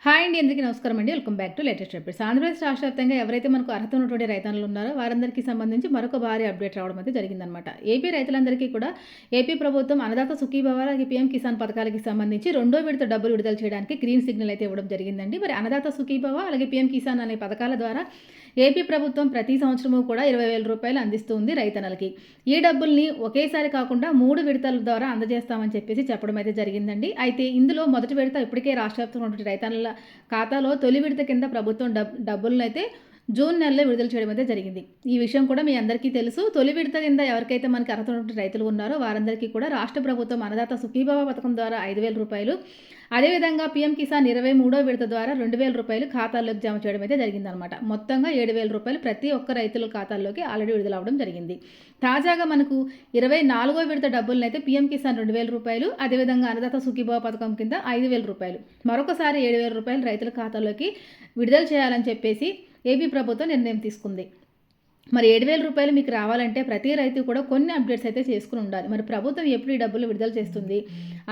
Hi అండి, అందరికీ నమస్కారం అండి. Welcome back to latest updates. Andhra Pradesh రాష్ట్ర వ్యాప్తంగా ఎవరైతే మనకు అర్హత ఉన్నటువంటి రైతన్నులు ఉన్నారో వారందరికీ సంబంధించి మరొక భారీ అప్డేట్ రావడం అయితే జరిగిందనమాట. ఏపీ రైతులందరికీ కూడా ఏపీ ప్రభుత్వం అన్నదాత సుఖీభవ అలాగే పీఎం కిసాన్ పథకాలకి సంబంధించి రెండో విడత డబ్బులు విడుదల చేయడానికి గ్రీన్ సిగ్నల్ అయితే ఇవ్వడం జరిగిందండి. మరి అన్నదాత సుఖీభవ అలాగే పీఎం కిసాన్ అనే పథకాల ద్వారా ఏపీ ప్రభుత్వం ప్రతి సంవత్సరము కూడా 20,000 రూపాయలు అందిస్తుంది రైతన్నలకి. ఈ డబ్బుల్ని ఒకేసారి కాకుండా 3 విడతల ద్వారా అందజేస్తామని చెప్పడం అయితే జరిగిందండి. అయితే ఇందులో మొదటి విడత ఇప్పటికే రాష్ట్ర వ్యాప్తంగా ఉన్నటువంటి రైతన్నల ఖాతాలో తొలి విడత కింద ప్రభుత్వం డబ్బులను అయితే జూన్ నెలలో విడుదల చేయడం అయితే జరిగింది. ఈ విషయం కూడా మీ అందరికీ తెలుసు. తొలి విడత కింద ఎవరికైతే మనకి అర్హత ఉన్నటువంటి రైతులు ఉన్నారో వారందరికీ కూడా రాష్ట్ర ప్రభుత్వం అన్నదాత సుఖీభవ పథకం ద్వారా 5,000 రూపాయలు, అదేవిధంగా పీఎం కిసాన్ 23వ విడత ద్వారా 2,000 రూపాయలు ఖాతాల్లోకి జమ చేయడం అయితే జరిగిందనమాట. మొత్తంగా 7,000 రూపాయలు ప్రతి ఒక్క రైతుల ఖాతాల్లోకి ఆల్రెడీ విడుదల అవ్వడం జరిగింది. తాజాగా మనకు 24వ విడత డబ్బులను అయితే పీఎం కిసాన్ 2,000 రూపాయలు, అదేవిధంగా అన్నదాత సుఖీభవ పథకం కింద 5,000 రూపాయలు, మరొకసారి 7,000 రూపాయలు రైతుల ఖాతాలోకి విడుదల చేయాలని చెప్పేసి ఏపీ ప్రభుత్వం నిర్ణయం తీసుకుంది. మరి 7,000 రూపాయలు మీకు రావాలంటే ప్రతి రైతు కూడా కొన్ని అప్డేట్స్ అయితే చేసుకుని ఉండాలి. మరి ప్రభుత్వం ఎప్పుడు ఈ డబ్బులు విడుదల చేస్తుంది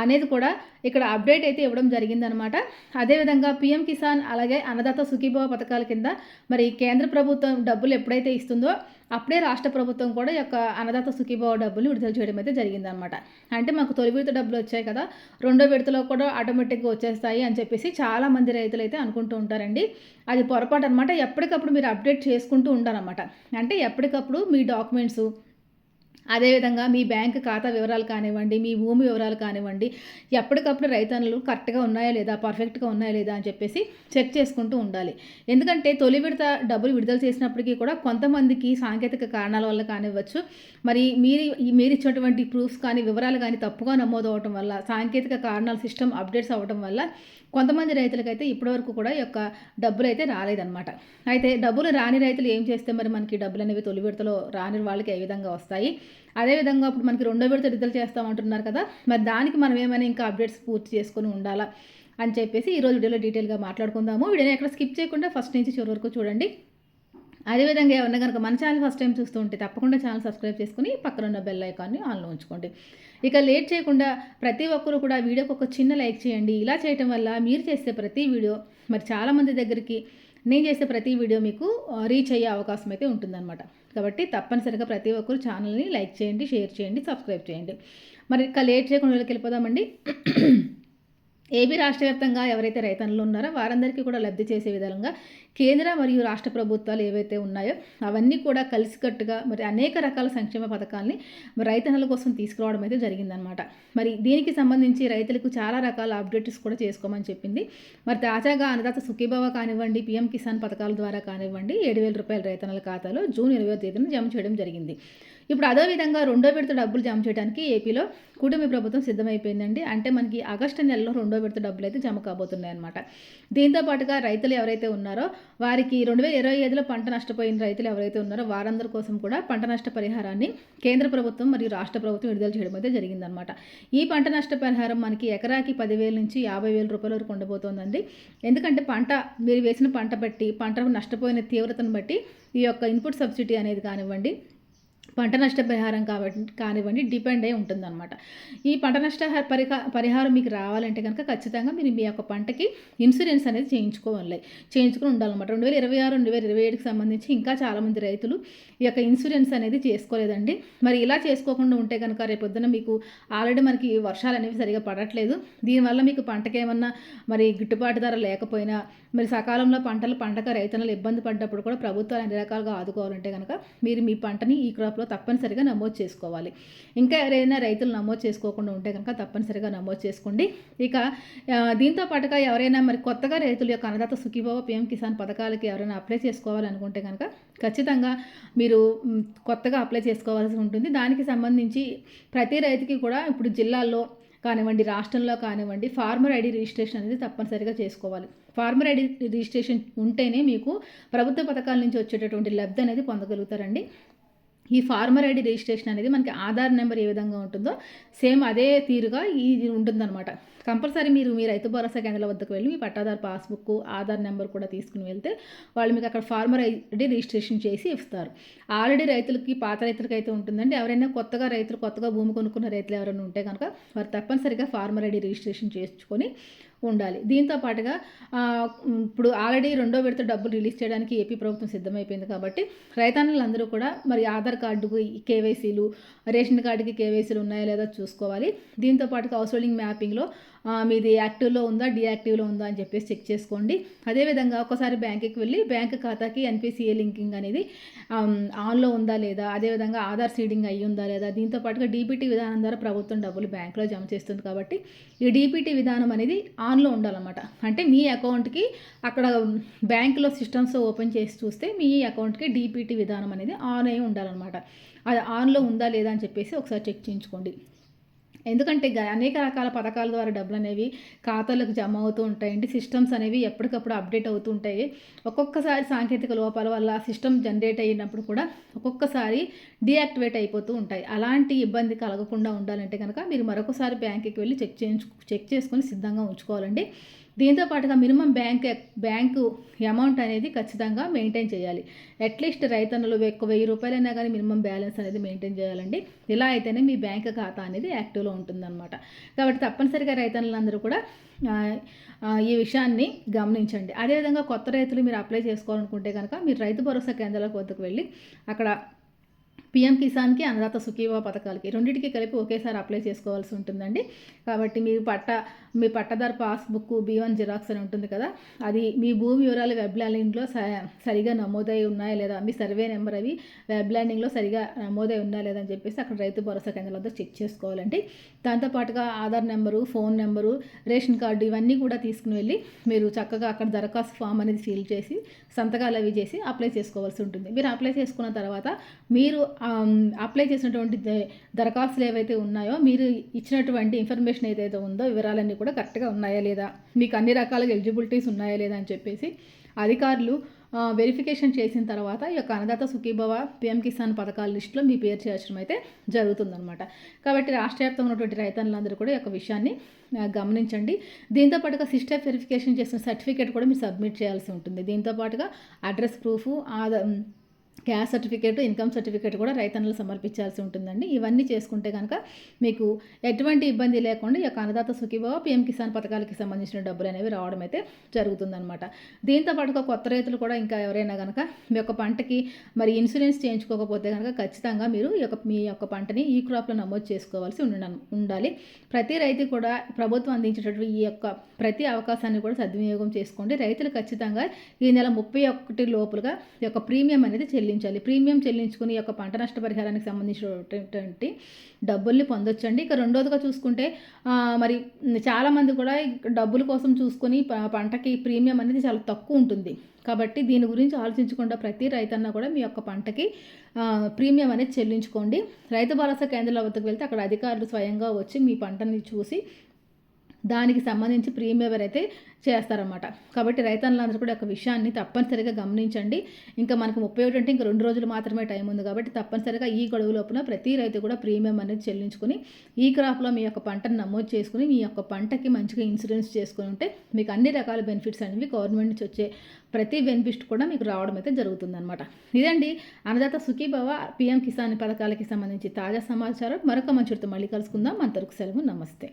అనేది కూడా ఇక్కడ అప్డేట్ అయితే ఇవ్వడం జరిగిందనమాట. అదేవిధంగా పీఎం కిసాన్ అలాగే అన్నదాత సుఖీభవ పథకాల కింద మరి కేంద్ర ప్రభుత్వం డబ్బులు ఎప్పుడైతే ఇస్తుందో అప్పుడే రాష్ట్ర ప్రభుత్వం కూడా ఈ యొక్క అన్నదాత సుఖీభవ డబ్బులు విడుదల చేయడం అయితే జరిగిందనమాట. అంటే మాకు తొలి విడత డబ్బులు వచ్చాయి కదా, రెండో విడతలో కూడా ఆటోమేటిక్గా వచ్చేస్తాయి అని చెప్పేసి చాలామంది రైతులు అయితే అనుకుంటూ ఉంటారండి. అది పొరపాటు అనమాట. ఎప్పటికప్పుడు మీరు అప్డేట్ చేసుకుంటూ ఉండాలన్నమాట. అంటే ఎప్పటికప్పుడు మీ డాక్యుమెంట్స్, అదేవిధంగా మీ బ్యాంక్ ఖాతా వివరాలు కానివ్వండి, మీ భూమి వివరాలు కానివ్వండి, ఎప్పటికప్పుడు రైతన్నులు కరెక్ట్గా ఉన్నాయా లేదా, పర్ఫెక్ట్గా ఉన్నాయా లేదా అని చెప్పేసి చెక్ చేసుకుంటూ ఉండాలి. ఎందుకంటే తొలి విడత డబ్బులు విడుదల చేసినప్పటికీ కూడా కొంతమందికి సాంకేతిక కారణాల వల్ల కానివ్వచ్చు, మరి మీరు ఇచ్చినటువంటి ప్రూఫ్స్ కానీ వివరాలు కానీ తప్పుగా నమోదు అవ్వడం వల్ల, సాంకేతిక కారణాలు సిస్టమ్ అప్డేట్స్ అవ్వడం వల్ల కొంతమంది రైతులకైతే ఇప్పటివరకు కూడా ఈ యొక్క డబ్బులు అయితే రాలేదన్నమాట. అయితే డబ్బులు రాని రైతులు ఏం చేస్తే మరి మనకి డబ్బులు అనేవి తొలి విడతలో రాని వాళ్ళకి ఏ విధంగా వస్తాయి, అదేవిధంగా ఇప్పుడు మనకి రెండో విడత విడుదల చేస్తామంటున్నారు కదా, మరి దానికి మనం ఏమైనా ఇంకా అప్డేట్స్ పూర్తి చేసుకొని ఉండాలా అని చెప్పేసి ఈరోజు వీడియోలో డీటెయిల్గా మాట్లాడుకుందాము. వీడియోని ఎక్కడ స్కిప్ చేయకుండా ఫస్ట్ నుంచి చివరి వరకు చూడండి. అదేవిధంగా ఎవరన్నా కనుక మన ఛానల్ ఫస్ట్ టైం చూస్తూ ఉంటే తప్పకుండా ఛానల్ సబ్స్క్రైబ్ చేసుకుని పక్కన ఉన్న బెల్ ఐకాన్ని ఆన్లో ఉంచుకోండి. ఇక లేట్ చేయకుండా ప్రతి ఒక్కరు కూడా వీడియోకి ఒక చిన్న లైక్ చేయండి. ఇలా చేయటం వల్ల మీరు చేసే ప్రతి వీడియో మరి చాలామంది దగ్గరికి, నేను చేసే ప్రతి వీడియో మీకు రీచ్ అయ్యే అవకాశం అయితే ఉంటుందన్నమాట. కాబట్టి తప్పనిసరిగా ప్రతి ఒక్కరు ఛానల్ని లైక్ చేయండి, షేర్ చేయండి, సబ్స్క్రైబ్ చేయండి. మరి ఇక లేట్ చేయకుండా వెళ్ళిపోదామండి. ఏపీ రాష్ట్ర వ్యాప్తంగా ఎవరైతే రైతన్నులు ఉన్నారో వారందరికీ కూడా లబ్ధి చేసే విధంగా కేంద్ర మరియు రాష్ట్ర ప్రభుత్వాలు ఏవైతే ఉన్నాయో అవన్నీ కూడా కలిసికట్టుగా మరి అనేక రకాల సంక్షేమ పథకాలని రైతన్నుల కోసం తీసుకురావడం అయితే జరిగిందనమాట. మరి దీనికి సంబంధించి రైతులకు చాలా రకాల అప్డేట్స్ కూడా చేసుకోమని చెప్పింది. మరి తాజాగా అన్నదాత సుఖీభవ కానివ్వండి, పీఎం కిసాన్ పథకాల ద్వారా కానివ్వండి 7,000 రూపాయల రైతన్నుల ఖాతాలో జూన్ 20వ తేదీన జమ చేయడం జరిగింది. ఇప్పుడు అదేవిధంగా రెండో విడత డబ్బులు జమ చేయడానికి ఏపీలో కూటమి ప్రభుత్వం సిద్ధమైపోయిందండి. అంటే మనకి ఆగస్టు నెలలో రెండో విడత డబ్బులు అయితే జమ కాబోతున్నాయి అనమాట. దీంతో పాటుగా రైతులు ఎవరైతే ఉన్నారో వారికి 2025లో పంట నష్టపోయిన రైతులు ఎవరైతే ఉన్నారో వారందరి కోసం కూడా పంట నష్ట పరిహారాన్ని కేంద్ర ప్రభుత్వం మరియు రాష్ట్ర ప్రభుత్వం విడుదల చేయడం అయితే జరిగిందనమాట. ఈ పంట నష్ట పరిహారం మనకి ఎకరాకి 10,000 నుంచి 50,000 రూపాయల వరకు ఉండబోతోందండి. ఎందుకంటే మీరు వేసిన పంట బట్టి, పంట నష్టపోయిన తీవ్రతను బట్టి ఈ యొక్క ఇన్పుట్ సబ్సిడీ అనేది కానివ్వండి, పంట నష్ట పరిహారం కానివ్వండి డిపెండ్ అయి ఉంటుందన్నమాట. ఈ పంట నష్ట పరిహారం మీకు రావాలంటే కనుక ఖచ్చితంగా మీరు మీ యొక్క పంటకి ఇన్సూరెన్స్ అనేది చేయించుకుని ఉండాలన్నమాట. 2026, 2027కి సంబంధించి ఇంకా చాలామంది రైతులు ఈ యొక్క ఇన్సూరెన్స్ అనేది చేసుకోలేదండి. మరి ఇలా చేసుకోకుండా ఉంటే కనుక రేపొద్దున మీకు ఆల్రెడీ మనకి వర్షాలు అనేవి సరిగా పడట్లేదు. దీనివల్ల మీకు పంటకి ఏమన్నా మరి గిట్టుబాటు ధర లేకపోయినా, మరి సకాలంలో పంటలు పండక రైతన్నలు ఇబ్బంది పడ్డప్పుడు కూడా ప్రభుత్వాలు అన్ని రకాలుగా ఆదుకోవాలంటే కనుక మీరు మీ పంటని ఈ క్రాప్లో తప్పనిసరిగా నమోదు చేసుకోవాలి. ఇంకా ఎవరైనా రైతులు నమోదు చేసుకోకుండా ఉంటే కనుక తప్పనిసరిగా నమోదు చేసుకోండి. ఇక దీంతో పాటుగా ఎవరైనా మరి కొత్తగా రైతుల యొక్క అన్నదాత సుఖీభవ, పీఎం కిసాన్ పథకాలకి ఎవరైనా అప్లై చేసుకోవాలనుకుంటే కనుక ఖచ్చితంగా మీరు కొత్తగా అప్లై చేసుకోవాల్సి ఉంటుంది. దానికి సంబంధించి ప్రతి రైతుకి కూడా ఇప్పుడు జిల్లాల్లో కానివ్వండి, రాష్ట్రంలో కానివ్వండి ఫార్మర్ ఐడి రిజిస్ట్రేషన్ అనేది తప్పనిసరిగా చేసుకోవాలి. ఫార్మర్ ఐడి రిజిస్ట్రేషన్ ఉంటేనే మీకు ప్రభుత్వ పథకాల నుంచి వచ్చేటటువంటి లబ్ధి అనేది పొందగలుగుతారండి. ఈ ఫార్మర్ ఐడి రిజిస్ట్రేషన్ అనేది మనకి ఆధార్ నెంబర్ ఏ విధంగా ఉంటుందో సేమ్ అదే తీరుగా ఇది ఉంటుందన్నమాట. కంపల్సరీ మీరు మీ రైతు భరోసా కేంద్రాల వద్దకు వెళ్ళి మీ పట్టాదారు పాస్బుక్, ఆధార్ నెంబర్ కూడా తీసుకుని వెళ్తే వాళ్ళు మీకు అక్కడ ఫార్మర్ ఐడి రిజిస్ట్రేషన్ చేసి ఇస్తారు. ఆల్రెడీ రైతులకి, పాత రైతులకి అయితే ఉంటుందండి. ఎవరైనా కొత్తగా భూమి కొనుక్కున్న రైతులు ఎవరైనా ఉంటే కనుక వారు తప్పనిసరిగా ఫార్మర్ ఐడి రిజిస్ట్రేషన్ చేసుకొని ఉండాలి. దీంతో పాటుగా ఇప్పుడు ఆల్రెడీ రెండో విడత డబ్బులు రిలీజ్ చేయడానికి ఏపీ ప్రభుత్వం సిద్ధమైపోయింది కాబట్టి రైతన్నలందరూ కూడా మరి ఆధార్ కార్డుకు కేవైసీలు, రేషన్ కార్డుకి కేవైసీలు ఉన్నాయా లేదా చూసుకోవాలి. దీంతో పాటుగా హౌస్ హోల్డింగ్ మ్యాపింగ్లో మీది యాక్టివ్లో ఉందా, డీయాక్టివ్లో ఉందా అని చెప్పేసి చెక్ చేసుకోండి. అదేవిధంగా ఒకసారి బ్యాంకుకి వెళ్ళి బ్యాంక్ ఖాతాకి ఎన్పిసిఐ లింకింగ్ అనేది ఆన్లో ఉందా లేదా, అదేవిధంగా ఆధార్ సీడింగ్ అయ్యి ఉందా లేదా. దీంతో పాటుగా డీబీటీ విధానం ద్వారా ప్రభుత్వం డబ్బులు బ్యాంకులో జమ చేస్తుంది కాబట్టి ఈ డీబీటీ విధానం అనేది ఆన్లో ఉండాలన్నమాట. అంటే మీ అకౌంట్కి అక్కడ బ్యాంకులో సిస్టమ్స్ ఓపెన్ చేసి చూస్తే మీ అకౌంట్కి డీబీటీ విధానం అనేది ఆన్ అయి ఉండాలన్నమాట. అది ఆన్లో ఉందా లేదా అని చెప్పేసి ఒకసారి చెక్ చేయించుకోండి. ఎందుకంటే అనేక రకాల పథకాల ద్వారా డబ్బులు అనేవి ఖాతాలకు జమ అవుతూ ఉంటాయండి. సిస్టమ్స్ అనేవి ఎప్పటికప్పుడు అప్డేట్ అవుతూ ఉంటాయి. ఒక్కొక్కసారి సాంకేతిక లోపాల వల్ల సిస్టమ్ జనరేట్ అయినప్పుడు కూడా ఒక్కొక్కసారి డీయాక్టివేట్ అయిపోతూ ఉంటాయి. అలాంటి ఇబ్బంది కలగకుండా ఉండాలంటే కనుక మీరు మరొకసారి బ్యాంకుకి వెళ్ళి చెక్ చేసుకొని సిద్ధంగా ఉంచుకోవాలండి. దీంతో పాటుగా మినిమం బ్యాంకు అమౌంట్ అనేది ఖచ్చితంగా మెయింటైన్ చేయాలి. అట్లీస్ట్ రైతన్నులు ₹1000 కానీ మినిమం బ్యాలెన్స్ అనేది మెయింటైన్ చేయాలండి. ఇలా అయితేనే మీ బ్యాంక్ ఖాతా అనేది యాక్టివ్లో ఉంటుందన్నమాట. కాబట్టి తప్పనిసరిగా రైతన్నులందరూ కూడా ఈ విషయాన్ని గమనించండి. అదేవిధంగా కొత్త రైతులు మీరు అప్లై చేసుకోవాలనుకుంటే కనుక మీరు రైతు భరోసా కేంద్రాల వద్దకు వెళ్ళి అక్కడ పీఎం కిసాన్కి, అన్నదాత సుఖీభవ పథకాలకి రెండింటికి కలిపి ఒకేసారి అప్లై చేసుకోవాల్సి ఉంటుందండి. కాబట్టి మీ పట్టదారు పాస్బుక్ B1 జిరాక్స్ అని ఉంటుంది కదా, అది మీ భూమి వివరాలు వెబ్ ల్యాండింగ్లో సరిగా నమోదై ఉన్నాయా లేదా, మీ సర్వే నెంబర్ అవి వెబ్ ల్యాండింగ్లో సరిగా నమోదై ఉందా లేదా అని చెప్పేసి అక్కడ రైతు భరోసా కేంద్రాల వద్ద చెక్ చేసుకోవాలండి. దాంతోపాటుగా Aadhaar number, phone number, ration card ఇవన్నీ కూడా తీసుకుని వెళ్ళి మీరు చక్కగా అక్కడ దరఖాస్తు ఫామ్ అనేది ఫిల్ చేసి సంతకాలు అవి చేసి అప్లై చేసుకోవాల్సి ఉంటుంది. మీరు అప్లై చేసుకున్న తర్వాత మీరు అప్లై చేసినటువంటి దరఖాస్తులు ఏవైతే ఉన్నాయో, మీరు ఇచ్చినటువంటి ఇన్ఫర్మేషన్ ఏదైతే ఉందో వివరాలన్నీ కూడా కరెక్ట్గా ఉన్నాయా లేదా, మీకు అన్ని రకాలుగా ఎలిజిబిలిటీస్ ఉన్నాయా లేదా అని చెప్పేసి అధికారులు వెరిఫికేషన్ చేసిన తర్వాత ఈ యొక్క అన్నదాత సుఖీభవ, పీఎం కిసాన్ పథకాల లిస్టులో మీ పేరు చేర్చడం అయితే జరుగుతుందన్నమాట. కాబట్టి రాష్ట్ర వ్యాప్తంగా ఉన్నటువంటి రైతన్నులందరూ కూడా ఈ యొక్క విషయాన్ని గమనించండి. దీంతో పాటుగా సిస్టమ్ వెరిఫికేషన్ చేసిన సర్టిఫికేట్ కూడా మీరు సబ్మిట్ చేయాల్సి ఉంటుంది. దీంతో పాటుగా address proof, caste certificate, income certificate కూడా రైతన్నులు సమర్పించాల్సి ఉంటుందండి. ఇవన్నీ చేసుకుంటే కనుక మీకు ఎటువంటి ఇబ్బంది లేకుండా ఈ యొక్క అన్నదాత సుఖీభవ, పీఎం కిసాన్ పథకాలకి సంబంధించిన డబ్బులు అనేవి రావడం అయితే జరుగుతుందన్నమాట. దీంతో పాటుగా కొత్త రైతులు కూడా ఇంకా ఎవరైనా కనుక మీ యొక్క పంటకి మరి ఇన్సూరెన్స్ చేయించుకోకపోతే కనుక ఖచ్చితంగా మీరు మీ యొక్క పంటని ఈ క్రాప్లో నమోదు చేసుకోవాల్సి ఉండాలి. ప్రతి రైతు కూడా ప్రభుత్వం అందించేటటువంటి ఈ యొక్క ప్రతి అవకాశాన్ని కూడా సద్వినియోగం చేసుకోండి. రైతులు ఖచ్చితంగా ఈ నెల 31 లోపులుగా ఈ యొక్క ప్రీమియం అనేది చెల్లించాలి. ప్రీమియం చెల్లించుకుని యొక్క పంట నష్టపరిహారానికి సంబంధించినటువంటి డబ్బుల్ని పొందొచ్చండి. ఇక రెండోదిగా చూసుకుంటే మరి చాలామంది కూడా డబ్బుల కోసం చూసుకొని పంటకి ప్రీమియం అనేది చాలా తక్కువ ఉంటుంది. కాబట్టి దీని గురించి ఆలోచించకుండా ప్రతి రైతన్న కూడా మీ యొక్క పంటకి ప్రీమియం అనేది చెల్లించుకోండి. రైతు భరోసా కేంద్రాల వద్దకు వెళ్తే అక్కడ అధికారులు స్వయంగా వచ్చి మీ పంటని చూసి దానికి సంబంధించి ప్రీమియం ఎవరైతే చేస్తారన్నమాట. కాబట్టి రైతన్నులందరూ కూడా ఒక విషయాన్ని తప్పనిసరిగా గమనించండి. ఇంకా మనకు 31 అంటే ఇంకా 2 రోజులు మాత్రమే టైం ఉంది కాబట్టి తప్పనిసరిగా ఈ గడువు లోపల ప్రతి రైతు కూడా ప్రీమియం అనేది చెల్లించుకుని ఈ క్రాప్లో మీ యొక్క పంటను నమోదు చేసుకుని మీ యొక్క పంటకి మంచిగా ఇన్సూరెన్స్ చేసుకుని ఉంటే మీకు అన్ని రకాల బెనిఫిట్స్ అనేవి గవర్నమెంట్ నుంచి వచ్చే ప్రతి బెనిఫిట్ కూడా మీకు రావడం అయితే జరుగుతుందన్నమాట. ఇదండి అన్నదాత సుఖీభవ, పీఎం కిసాన్ పథకాలకి సంబంధించి తాజా సమాచారం. మరొక మంచితో మళ్ళీ కలుసుకుందాం. అంతవరకు సెలవు. నమస్తే.